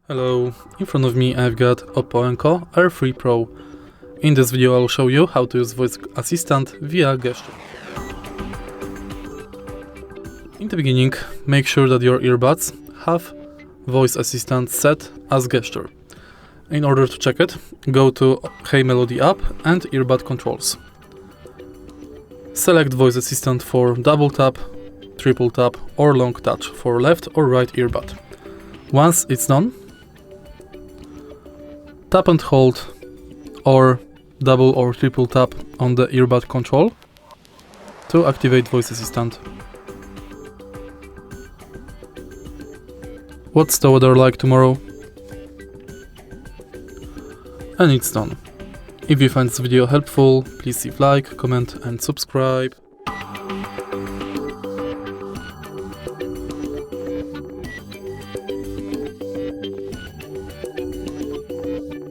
Hello, in front of me I've got OPPO Enco Air3 Pro. In this video I'll show you how to use voice assistant via gesture. In the beginning, make sure that your earbuds have voice assistant set as gesture. In order to check it, go to Hey Melody app and earbud controls. Select voice assistant for double tap, triple tap or long touch for left or right earbud. Once it's done, tap and hold or double or triple tap on the earbud control to activate voice assistant. What's the weather like tomorrow? And it's done. If you find this video helpful, please leave like, comment and subscribe.